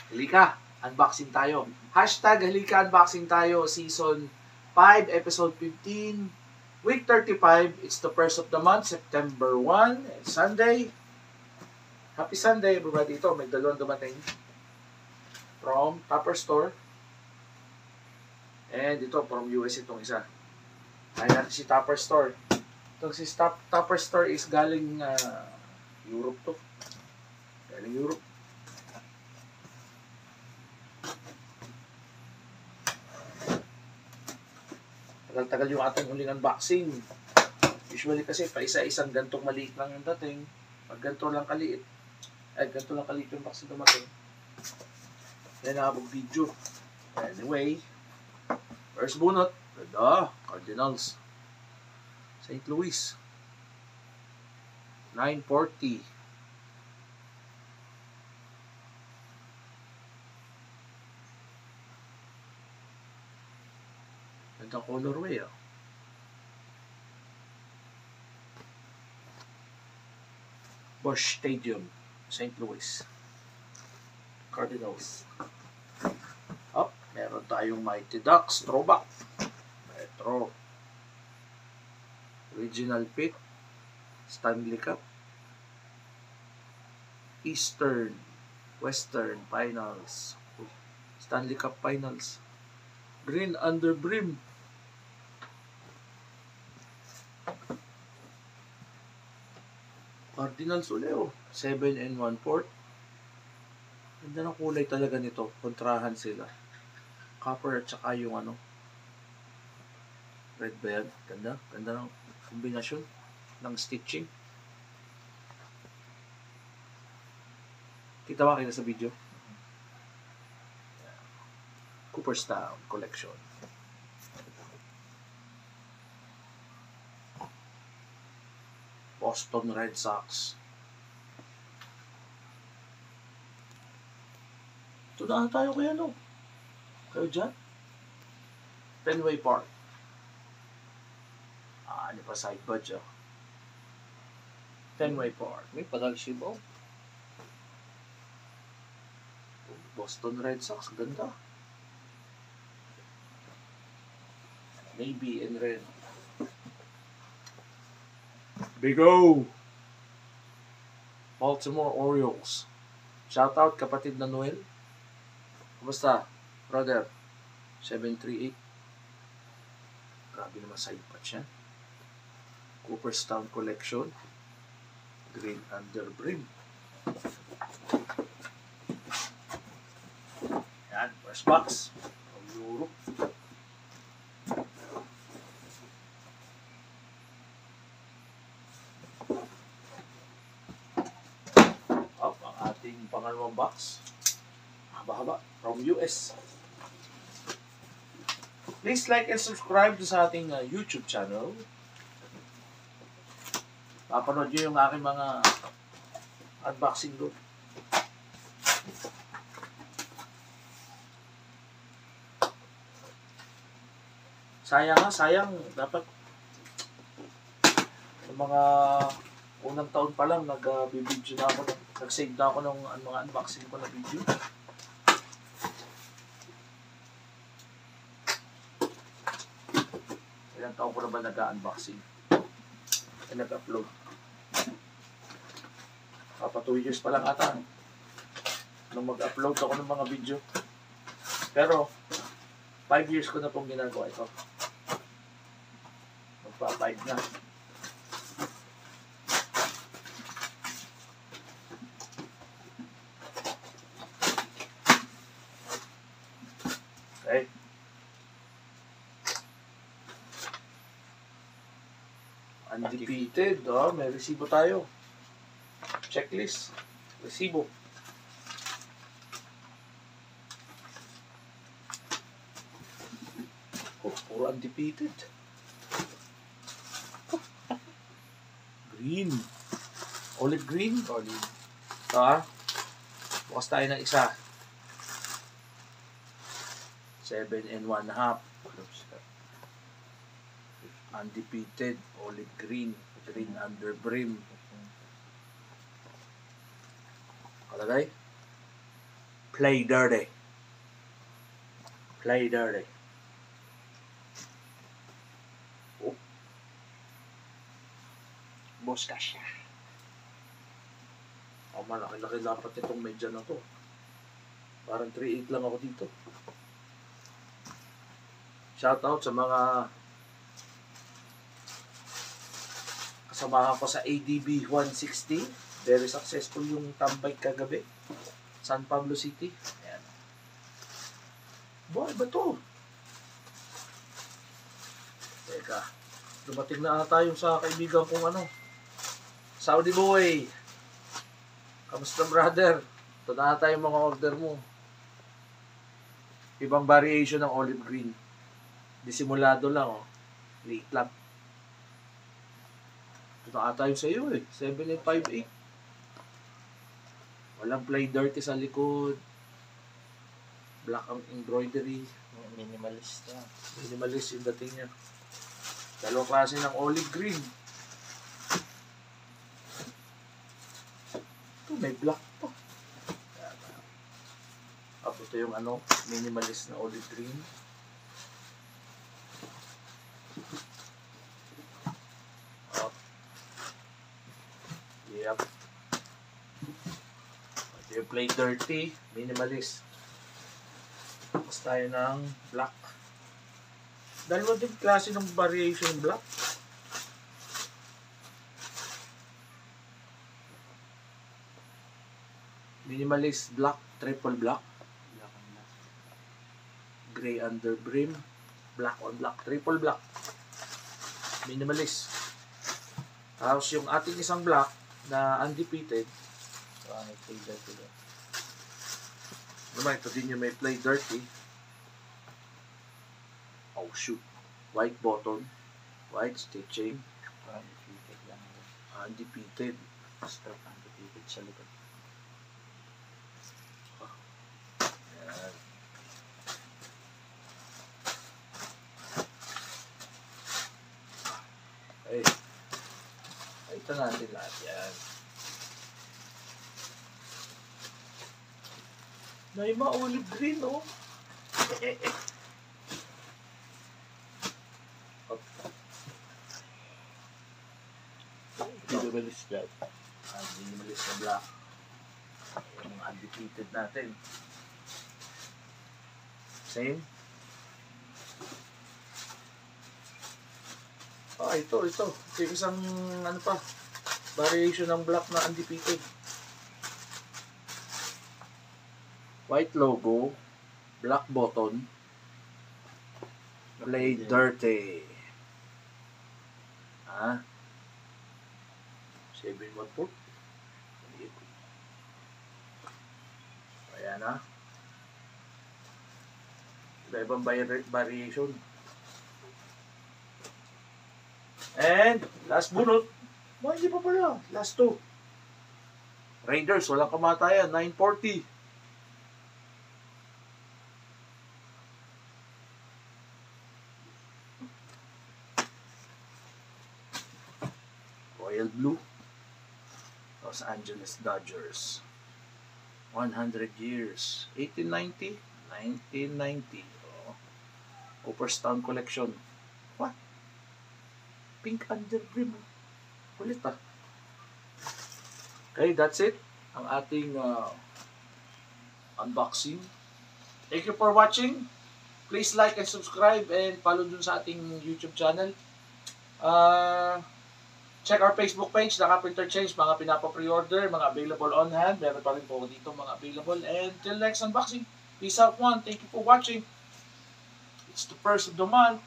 Halika, unboxing tayo. Hashtag Halika Unboxing tayo, Season 5, Episode 15, Week 35. It's the first of the month, September 1, Sunday. Happy Sunday, everybody. Ito, may dalawang dumating from Tupper Store. And ito, from US itong isa. Kaya natin si Tupper Store. Itong si Tupper Store is galing Europe to. Galing Europe. Tagal-tagal yung ating huling unboxing. Usually kasi pa isa-isang gantong maliit lang yung dating. Pag ganito lang kaliit, ganito lang kaliit yung box na dumating. Yan nakapag video. Anyway, first bunot, Cardinals. St. Louis. 940. Gandang colorway, Busch Stadium, St. Louis. Cardinals. Meron tayong Mighty Ducks, throwback. Retro. Original Pick. Stanley Cup. Eastern, Western Finals. Stanley Cup Finals. Green under brim. Cardinals ulit, 7 1/4. Ganda ng kulay talaga nito. Kontrahan sila. Copper at saka yung red ba yan? Ganda. Ganda ng kombinasyon ng stitching. Kita ba kayo sa video? Cooperstown Collection. Boston Red Sox. Ito na tayo kaya kayo dyan? Fenway Park. Ano pa side badge, Fenway Park. May Padagsibaw. Boston Red Sox. Ganda. Navy and red. Big O! Baltimore Orioles. Shoutout kapatid na Noel. Kumusta? Brother, 738. Grabe naman side patch yan. Cooperstown Collection. Green under brim. Yan, first box. From Europe. Ang ating pangalawang box. Haba-haba. From US. Please like and subscribe sa ating YouTube channel. Papanood nyo yung aking mga unboxing doon. Sayang. Dapat ng mga unang taon pa lang nag-video na ako, nag-save na ako ng mga unboxing ko na video. Ilang taon ko na ba nag-unboxing? Nag-upload. Papa 2 years pa lang ata nung mag-upload ako ng mga video. Pero 5 years ko na pong ginagawa ito. Magpa 5 na. Okay. Undefeated. May resibo tayo. Checklist. Resibo. Puro undefeated. Green. Olive green. Olive. Bukas tayo ng isa. 7 1/2. Undefeated, olive green, green under brim. Kalagay? Play dirty. Play dirty. Oh. Boss ka siya. Oh, malaki-laki dapat itong medya na to. Parang 3.8 lang ako dito. Shoutout sa mga kasamahan ko sa ADB 160. Very successful yung tambay kagabi. San Pablo City. Ayan. Boy, ba to? Teka. Dumating na tayo sa kaibigan kong Saudi boy. Kamusta brother? Ito na tayo mga order mo. Ibang variation ng olive green. Disimulado lang Late lang. Ito na tayo sa iyo 7858. Walang play dirty sa likod. Black ang embroidery. Minimalist na. Minimalist yung dating niya. Dalawang klase ng olive green. Ito may black pa. Tapos ito yung minimalist na olive green. Oh. Yep. Ito yung play dirty, minimalist. Tapos tayo ng black. Dalawa din klase ng variation black. Minimalist black, triple black. Black on black. Gray under brim. Black on black, triple black. Minimalist. Tapos yung ating isang black na undefeated. So, may play dirty din. Naman, ito din yung may play dirty. Oh shoot. White bottom. White stitching. Undefeated lang din. Undefeated. Stroke undefeated sa likod. Yan. Okay. Ito natin lahat yan. Naima olive green Minimalist black. Minimalist na black. Yung mga undefeated natin. Same. Ito. Ito yung isang variation ng black na undefeated. White logo, black button, play dirty. 714. Ayan Iba-ibang variation. And last bunot. Hindi pa pala. Last two. Raiders, walang kamatayan. 940. Royal Blue. Los Angeles Dodgers. 100 years. 1890. 1990. Cooperstown Collection. What? Pink under brim. Kulit Okay, that's it. Ang ating unboxing. Thank you for watching. Please like and subscribe and follow dun sa ating YouTube channel. Check our Facebook page, Naka-Interchange, mga pinapa-pre-order, mga available on hand. Meron pa rin po dito mga available. And till next unboxing, peace out one. Thank you for watching. It's the first of the month.